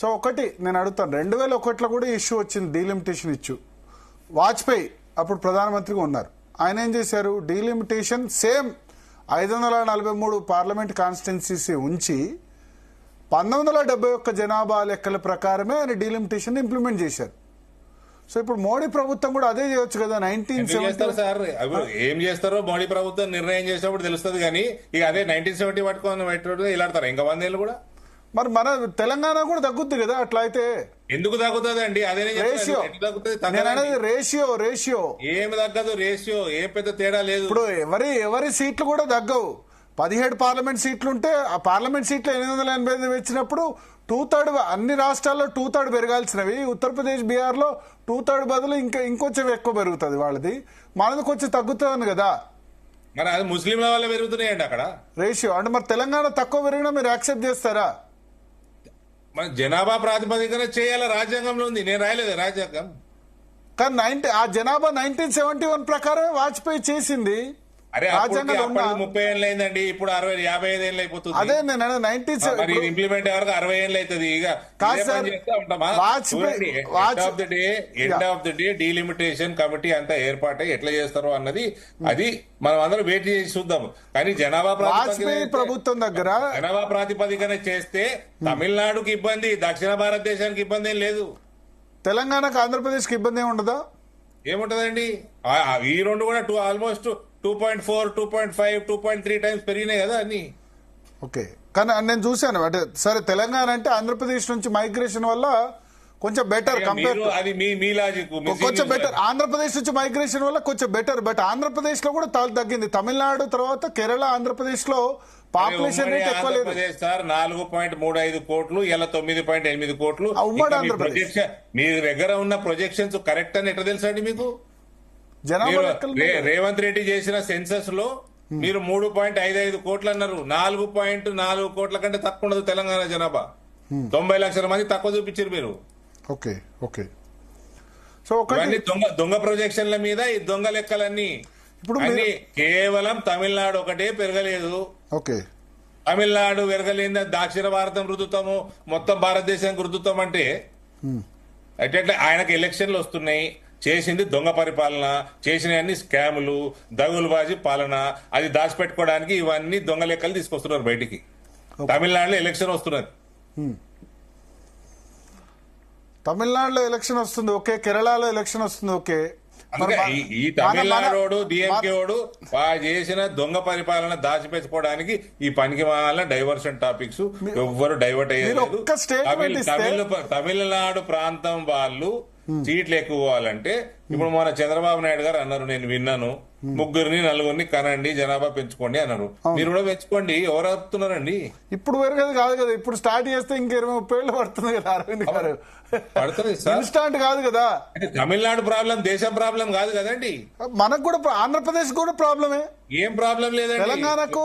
So ఒకటి నేను అడుగుతాను, 2001లో కూడా ఇష్యూ వచ్చింది, డీలిమిటేషన్ ఇష్యూ. వాజ్పేయి అప్పుడు ప్రధానమంత్రిగా ఉన్నారు. ఆయన ఏం చేశారు, డీలిమిటేషన్ సేమ్ 543 పార్లమెంట్ కాన్స్టిట్యున్సీస్ ఉంచి 1971 జనాభా లెక్కల ప్రకారమే ఆయన డీలిమిటేషన్ ఇంప్లిమెంట్ చేశారు. సో ఇప్పుడు మోడీ ప్రభుత్వం కూడా అదే చేయొచ్చు కదా. 1970 సార్ ఏం చేస్తారో మోడీ ప్రభుత్వం నిర్ణయం చేసినప్పుడు తెలుస్తుంది, కానీ ఇక అదే 1970 పట్టుకొని ఇలాడతారు ఇంకా 100 ఏళ్ళు కూడా. మరి మన తెలంగాణ కూడా తగ్గుద్ది కదా అట్లా అయితే. ఎందుకు తగ్గుతుంది అండి? అదే రేషియో ఏమి తగ్గదు, రేషియో ఏం పెద్ద తేడా లేదు. ఇప్పుడు ఎవరి సీట్లు కూడా తగ్గవు. 17 పార్లమెంట్ సీట్లు ఉంటే ఆ పార్లమెంట్ సీట్లు 885 వచ్చినప్పుడు 2/3 అన్ని రాష్ట్రాల్లో 2/3 పెరగాల్సినవి ఉత్తరప్రదేశ్, బీహార్ లో 2/3 బదులు ఇంకొంచెం ఎక్కువ పెరుగుతుంది వాళ్ళది, మనది కొంచెం తగ్గుతుంది కదా. మరి అది ముస్లింల వల్ల పెరుగుతున్నాయండి అక్కడ రేషియో. అంటే మరి తెలంగాణ తక్కువ పెరిగినా మీరు యాక్సెప్ట్ చేస్తారా? మన జనాభా ప్రాతిపదికన చేయాల రాజ్యాంగంలో ఉంది, నేను రాయలేదు రాజ్యాంగం. కానీ ఆ జనాభా 1971 ప్రకారమే వాజ్పేయి చేసింది. అరే రాజ్యాంగంలో 30 ఏళ్ళు అయిందండి, ఇప్పుడు 55 ఏళ్ళు అయిపోతుంది. అదే నేను 1970 ఇంప్లిమెంట్ ఎవరికి 60 ఏళ్ళు అవుతుంది. ఇక end of the day delimitation committee అంతా ఏర్పాటై ఎట్లా చేస్తారో అన్నది అది మనం అందరం వెయిట్ చేసి చూద్దాం. కానీ జనాభా ప్రభుత్వం దగ్గర జనాభా ప్రాతిపదికన చేస్తే తమిళనాడుకి ఇబ్బంది, దక్షిణ భారతదేశానికి ఇబ్బంది ఏం లేదు. తెలంగాణకు, ఆంధ్రప్రదేశ్కి ఇబ్బంది ఏమి ఉండదా? ఏముంటదండి, ఈ రెండు కూడా ఆల్మోస్ట్ 2.4, 2.5, 2.3 టైమ్స్ పెరిగినాయి కదా అన్ని. ఓకే, కానీ నేను చూశాను. అంటే సరే, తెలంగాణ అంటే ఆంధ్రప్రదేశ్ నుంచి మైగ్రేషన్ వల్ల కొంచెం బెటర్ కంపేర్, అది మీ లాజిక్ కొంచెం బెటర్. ఆంధ్రప్రదేశ్ నుంచి మైగ్రేషన్ వల్ల కొంచెం బెటర్, బట్ ఆంధ్రప్రదేశ్ లో కూడా తగ్గింది. తమిళనాడు తర్వాత కేరళ, ఆంధ్రప్రదేశ్ లో పాపులేషన్ రేట్ ఎక్కువ లేదు సార్. 4.35 కోట్లు, ఇలా 9.8 కోట్లు. ఉమ్మడి ఆంధ్రప్రదేశ్. మీ దగ్గర ఉన్న ప్రొజెక్షన్స్ కరెక్ట్ అని ఎట్లా తెలుసా అండి మీకు? రేవంత్ రెడ్డి చేసిన సెన్సస్ లో మీరు 3.55 కోట్లు అన్నారు. 4.4 కోట్ల కంటే తక్కువ ఉండదు తెలంగాణ జనాభా. 90 లక్షల మంది తక్కువ చూపించారు మీరు. Okay okay. సో దొంగ ప్రొజెక్షన్ల మీద ఈ దొంగ లెక్కలన్నీ ఇప్పుడు కేవలం తమిళనాడు ఒకటే పెరగలేదు. ఓకే, తమిళనాడు పెరగలేదు, దక్షిణ భారతం రుద్దుతాము, మొత్తం భారతదేశానికి రుద్దుతాం అంటే అట్లా. ఆయనకు ఎలక్షన్లు వస్తున్నాయి, చేసింది దొంగ పరిపాలన, చేసినవన్నీ స్కాములు, దగులుబాజీ పాలన. అది దాచిపెట్టుకోవడానికి ఇవన్నీ దొంగ లెక్కలు తీసుకొస్తున్నారు బయటికి. తమిళనాడులో ఎలక్షన్ వస్తున్నది, తమిళనాడులో ఎలక్షన్ వస్తుంది ఓకే, కేరళలో ఎలక్షన్ వస్తుంది ఓకే. ఈ తమిళనాడు డిఎంకేడు చేసిన దొంగ పరిపాలన దాచిపెట్టుకోవడానికి ఈ పనికి మాల డైవర్షన్ టాపిక్స్ ఎవ్వరు డైవర్ట్ అయ్యేది. తమిళనాడు ప్రాంతం వాళ్ళు సీట్లు ఎక్కువ పోవాలంటే ఇప్పుడు మన చంద్రబాబు నాయుడు గారు అన్నారు, నేను విన్నాను, 3 4 కనండి, జనాభా పెంచుకోండి అన్నారు. మీరు కూడా పెంచుకోండి. ఎవరు ఆపుతున్నారండి? ఇప్పుడు పెరగదు కాదు కదా, ఇప్పుడు స్టార్ట్ చేస్తే ఇంకా 20-30 ఏళ్ళు పడుతుంది కదా అరవింద్ గారు. పడుతుంది, ఇన్స్టాంట్ కాదు కదా. తమిళనాడు ప్రాబ్లం దేశం ప్రాబ్లం కాదు కదండి. మనకు కూడా, ఆంధ్రప్రదేశ్ కూడా ప్రాబ్లమే. ఏం ప్రాబ్లం లేదండి తెలంగాణకు.